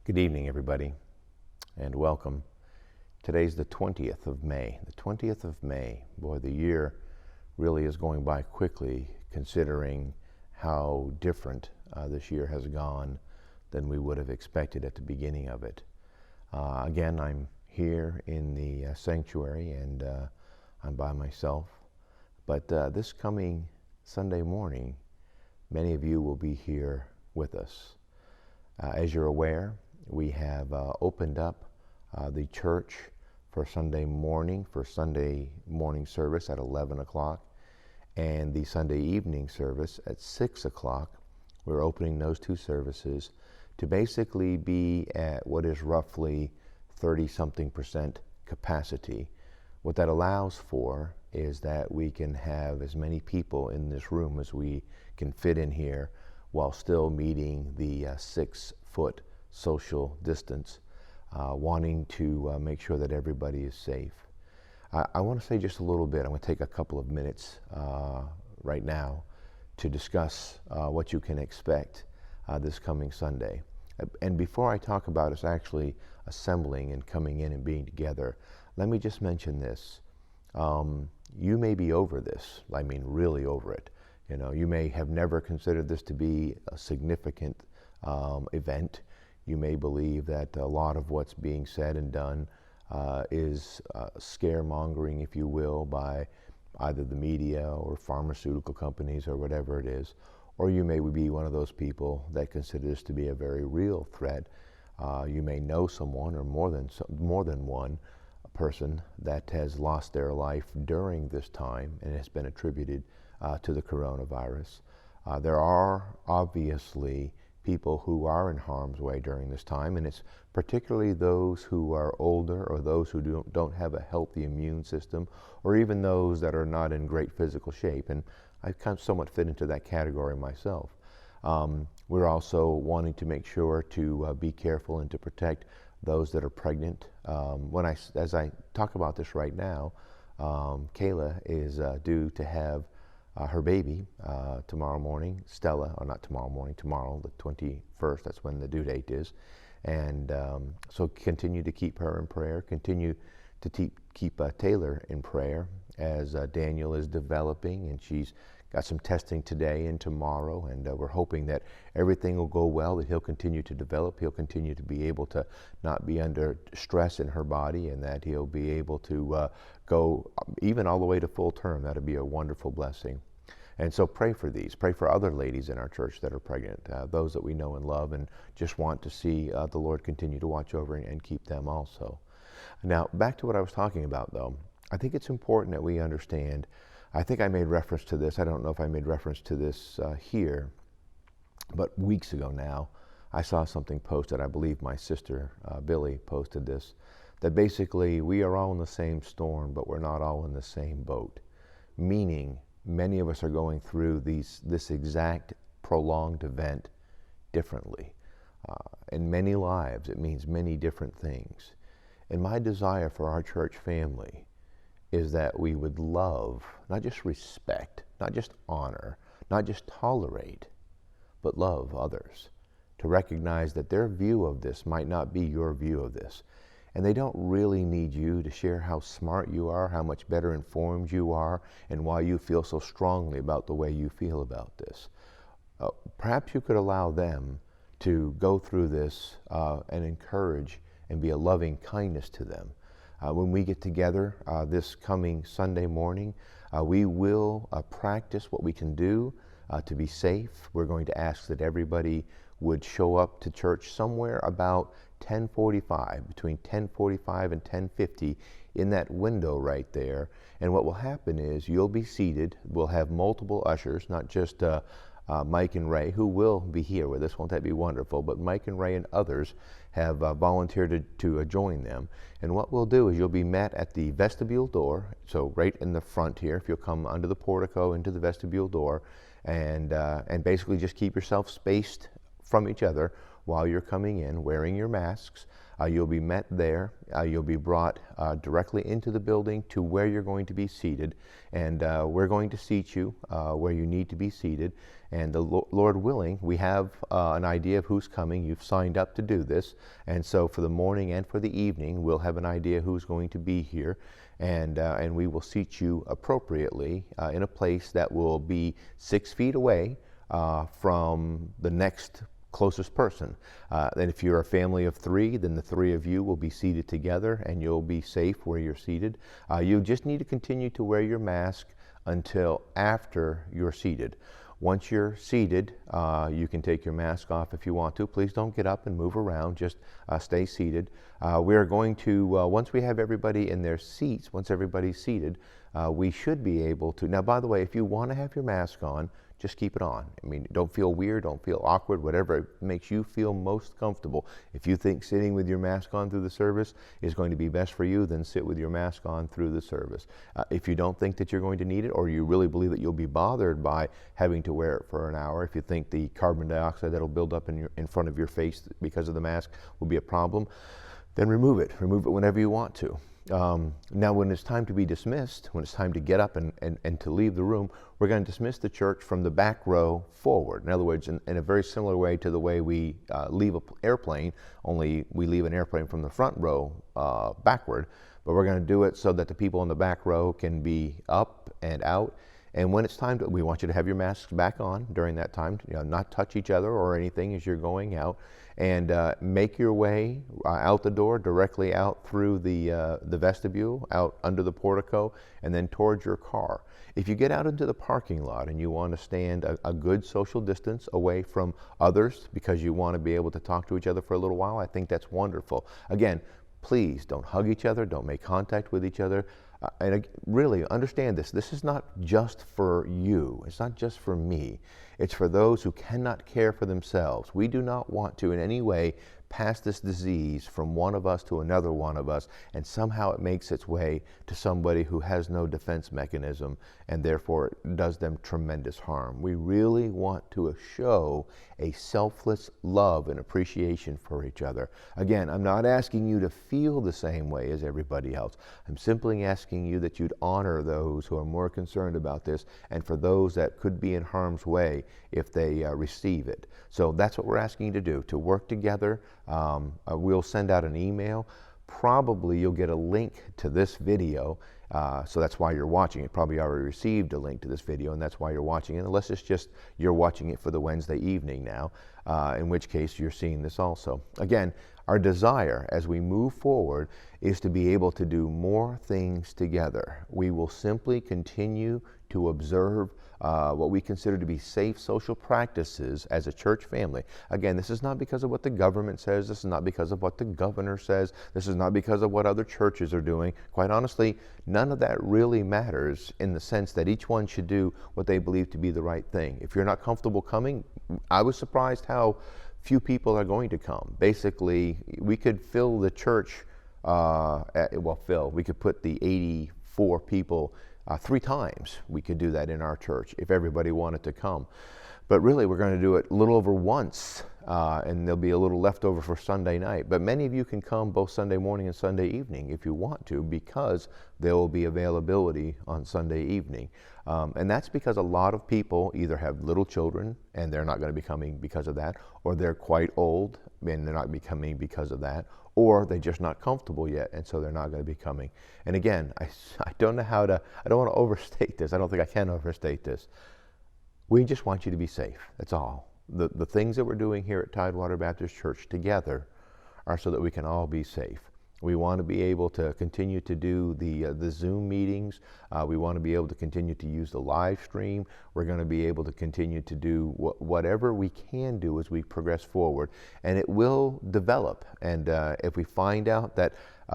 Good evening, everybody, and welcome. Today's the 20th of May. The 20th of May. Boy, the year really is going by quickly, considering how different this year has gone than we would have expected at the beginning of it. Again, I'm here in the sanctuary, and I'm by myself. But this coming Sunday morning, many of you will be here with us. As you're aware, we have opened up the church for Sunday morning service at 11 o'clock and the Sunday evening service at 6 o'clock. We're opening those two services to basically be at what is roughly 30-something% capacity. What that allows for is that we can have as many people in this room as we can fit in here while still meeting the 6-foot social distance, wanting to make sure that everybody is safe. I want to say just a little bit. I'm going to take a couple of minutes right now to discuss what you can expect this coming Sunday. And before I talk about us actually assembling and coming in and being together, let me just mention this. You may be over this, I mean really over it. You know, you may have never considered this to be a significant event. You may believe that a lot of what's being said and done is scaremongering, if you will, by either the media or pharmaceutical companies or whatever it is. Or you may be one of those people that consider this to be a very real threat. You may know someone or more than one person that has lost their life during this time and has been attributed to the coronavirus. There are obviously people who are in harm's way during this time, and it's particularly those who are older or those who don't have a healthy immune system, or even those that are not in great physical shape, and I kind of somewhat fit into that category myself. We're also wanting to make sure to be careful and to protect those that are pregnant. As I talk about this right now, Kayla is due to have her baby tomorrow morning, Stella, or not tomorrow morning, tomorrow, the 21st, that's when the due date is. And so continue to keep her in prayer, continue to keep Taylor in prayer as Daniel is developing, and she's got some testing today and tomorrow, and we're hoping that everything will go well, that he'll continue to develop, he'll continue to be able to not be under stress in her body, and that he'll be able to go even all the way to full term. That'll be a wonderful blessing. And so pray for these. Pray for other ladies in our church that are pregnant, those that we know and love, and just want to see the Lord continue to watch over and keep them also. Now, back to what I was talking about, though. I think it's important that we understand. I think I made reference to this. I don't know if I made reference to this here, but weeks ago now, I saw something posted. I believe my sister, Billy, posted this, that basically we are all in the same storm, but we're not all in the same boat. Meaning, many of us are going through this exact prolonged event differently. In many lives, it means many different things. And my desire for our church family is that we would love, not just respect, not just honor, not just tolerate, but love others. To recognize that their view of this might not be your view of this. And they don't really need you to share how smart you are, how much better informed you are, and why you feel so strongly about the way you feel about this. Perhaps you could allow them to go through this and encourage and be a loving kindness to them. When we get together this coming Sunday morning, we will practice what we can do to be safe. We're going to ask that everybody would show up to church somewhere about 10:45, between 10:45 and 10:50, in that window right there. And what will happen is you'll be seated. We'll have multiple ushers, not just Mike and Ray, who will be here with us. Won't that be wonderful? But Mike and Ray and others have volunteered to join them. And what we'll do is you'll be met at the vestibule door, so right in the front here, if you'll come under the portico into the vestibule door, and basically just keep yourself spaced from each other while you're coming in, wearing your masks. You'll be met there. You'll be brought directly into the building to where you're going to be seated, and we're going to seat you where you need to be seated. And the Lord willing, we have an idea of who's coming. You've signed up to do this, and so for the morning and for the evening, we'll have an idea who's going to be here, and we will seat you appropriately in a place that will be 6 feet away from the next closest person. And if you're a family of 3, then the 3 of you will be seated together, and you'll be safe where you're seated. You just need to continue to wear your mask until after you're seated. Once you're seated, you can take your mask off if you want to. Please don't get up and move around, just stay seated. We're going to, once we have everybody in their seats, once everybody's seated, we should be able to, now by the way, if you want to have your mask on, just keep it on. I mean, don't feel weird, don't feel awkward, whatever makes you feel most comfortable. If you think sitting with your mask on through the service is going to be best for you, then sit with your mask on through the service. If you don't think that you're going to need it, or you really believe that you'll be bothered by having to wear it for an hour, if you think the carbon dioxide that'll build up in front of your face because of the mask will be a problem, then remove it. Remove it whenever you want to. Now, when it's time to be dismissed, when it's time to get up and to leave the room, we're going to dismiss the church from the back row forward. In other words, in a very similar way to the way we leave an airplane, only we leave an airplane from the front row backward. But we're going to do it so that the people in the back row can be up and out. And when it's time to, we want you to have your masks back on during that time, not touch each other or anything as you're going out, and make your way out the door, directly out through the vestibule, out under the portico, and then towards your car. If you get out into the parking lot and you want to stand a good social distance away from others because you want to be able to talk to each other for a little while, I think that's wonderful. Again, please don't hug each other, don't make contact with each other. And really understand this. This is not just for you. It's not just for me. It's for those who cannot care for themselves. We do not want to in any way pass this disease from one of us to another one of us, and somehow it makes its way to somebody who has no defense mechanism, and therefore it does them tremendous harm. We really want to show a selfless love and appreciation for each other. Again, I'm not asking you to feel the same way as everybody else. I'm simply asking you that you'd honor those who are more concerned about this, and for those that could be in harm's way if they receive it. So that's what we're asking you to do, to work together. We'll send out an email. Probably you'll get a link to this video, so that's why you're watching it. Probably already received a link to this video, and that's why you're watching it, unless it's just you're watching it for the Wednesday evening now, in which case you're seeing this also. Again, our desire as we move forward is to be able to do more things together. We will simply continue to observe what we consider to be safe social practices as a church family. Again, this is not because of what the government says. This is not because of what the governor says. This is not because of what other churches are doing. Quite honestly, none of that really matters, in the sense that each one should do what they believe to be the right thing. If you're not comfortable coming, I was surprised how few people are going to come. Basically, we could fill the church, we could put the 84 people 3 times. We could do that in our church if everybody wanted to come. But really, we're going to do it a little over once, and there'll be a little left over for Sunday night. But many of you can come both Sunday morning and Sunday evening if you want to, because there will be availability on Sunday evening. And that's because a lot of people either have little children and they're not going to be coming because of that, or they're quite old and they're not coming because of that, or they're just not comfortable yet, and so they're not going to be coming. And again, I don't know how to, I don't want to overstate this. I don't think I can overstate this. We just want you to be safe. That's all. The things that we're doing here at Tidewater Baptist Church together are so that we can all be safe. We want to be able to continue to do the Zoom meetings. We want to be able to continue to use the live stream. We're going to be able to continue to do whatever we can do as we progress forward. And it will develop. And if we find out that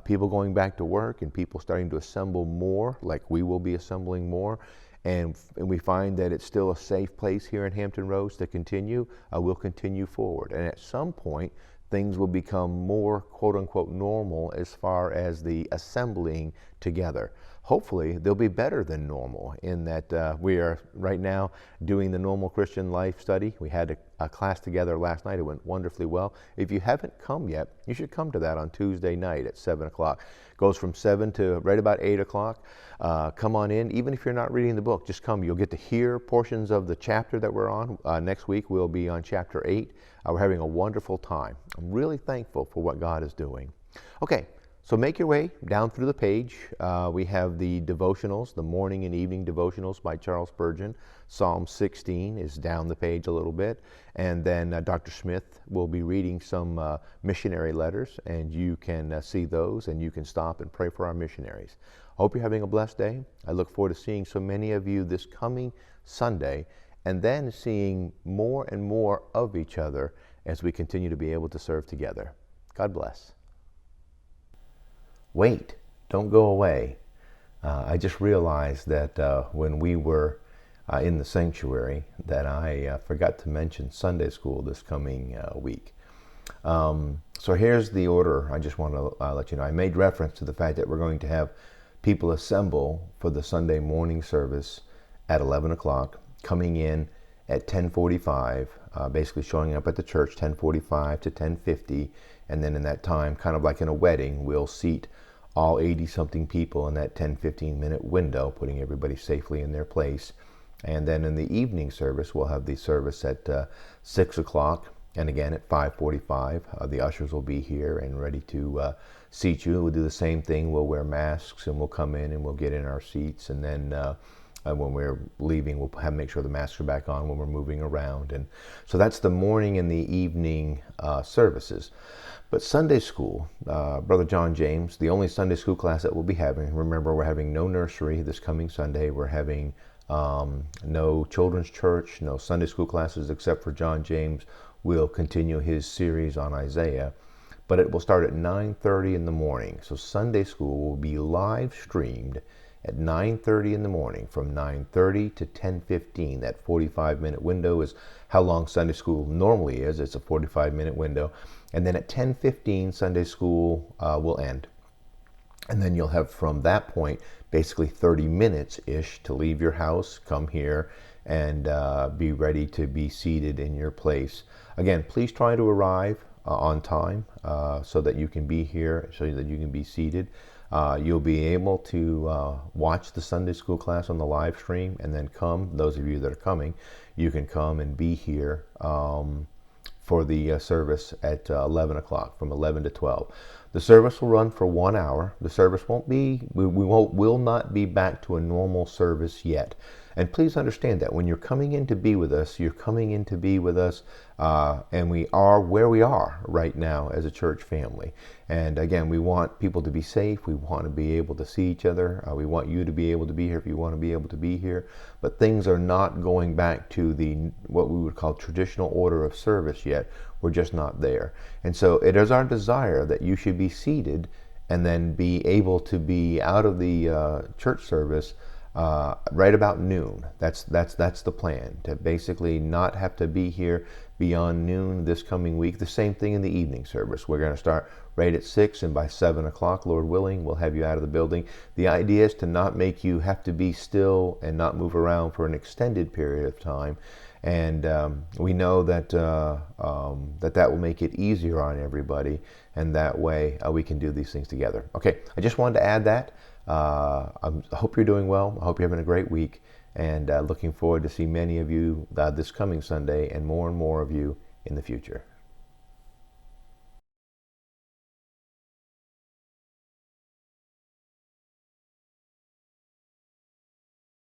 people going back to work and people starting to assemble more, like we will be assembling more, and we find that it's still a safe place here in Hampton Roads to continue, we'll continue forward. And at some point, things will become more quote unquote normal as far as the assembling together. Hopefully they'll be better than normal in that we are right now doing the normal Christian life study. We had a class together last night. It went wonderfully well. If you haven't come yet, you should come to that on Tuesday night at 7 o'clock. Goes from 7 to right about 8 o'clock. Come on in. Even if you're not reading the book, just come. You'll get to hear portions of the chapter that we're on. Next week we'll be on chapter 8. We're having a wonderful time. I'm really thankful for what God is doing. Okay. So make your way down through the page. We have the devotionals, the morning and evening devotionals by Charles Spurgeon. Psalm 16 is down the page a little bit. And then Dr. Smith will be reading some missionary letters, and you can see those, and you can stop and pray for our missionaries. I hope you're having a blessed day. I look forward to seeing so many of you this coming Sunday, and then seeing more and more of each other as we continue to be able to serve together. God bless. Wait, don't go away. I just realized that when we were in the sanctuary that I forgot to mention Sunday school this coming week. So here's the order. I just want to let you know. I made reference to the fact that we're going to have people assemble for the Sunday morning service at 11 o'clock, coming in at 10:45, basically showing up at the church 10:45 to 10:50, and then in that time, kind of like in a wedding, we'll seat all 80-something people in that 10-15 minute window, putting everybody safely in their place. And then in the evening service, we'll have the service at 6 o'clock, and again at 5:45. The ushers will be here and ready to seat you. We'll do the same thing. We'll wear masks, and we'll come in and we'll get in our seats, and then when we're leaving, we'll make sure the masks are back on when we're moving around. And so that's the morning and the evening services. But Sunday school, Brother John James, the only Sunday school class that we'll be having, remember we're having no nursery this coming Sunday. We're having no children's church, no Sunday school classes except for John James. Will continue his series on Isaiah, but it will start at 9:30 in the morning. So Sunday school will be live streamed at 9:30 in the morning, from 9:30 to 10:15. That 45-minute window is how long Sunday school normally is. It's a 45-minute window. And then at 10:15, Sunday school will end. And then you'll have from that point basically 30 minutes-ish to leave your house, come here, and be ready to be seated in your place. Again, please try to arrive on time so that you can be here, so that you can be seated. You'll be able to watch the Sunday school class on the live stream, and then come, those of you that are coming, you can come and be here for the service at 11 o'clock, from 11 to 12. The service will run for 1 hour. The service won't be, will not be back to a normal service yet. And please understand that when you're coming in to be with us, you're coming in to be with us, and we are where we are right now as a church family. And again, we want people to be safe. We want to be able to see each other. We want you to be able to be here if you want to be able to be here. But things are not going back to the what we would call traditional order of service yet. We're just not there. And so it is our desire that you should be seated and then be able to be out of the church service right about noon. That's the plan, to basically not have to be here beyond noon this coming week. The same thing in the evening service. We're going to start right at 6, and by 7 o'clock, Lord willing, we'll have you out of the building. The idea is to not make you have to be still and not move around for an extended period of time. And we know that that will make it easier on everybody, and that way we can do these things together. Okay, I just wanted to add that. I hope you're doing well. I hope you're having a great week, and looking forward to see many of you this coming Sunday, and more of you in the future.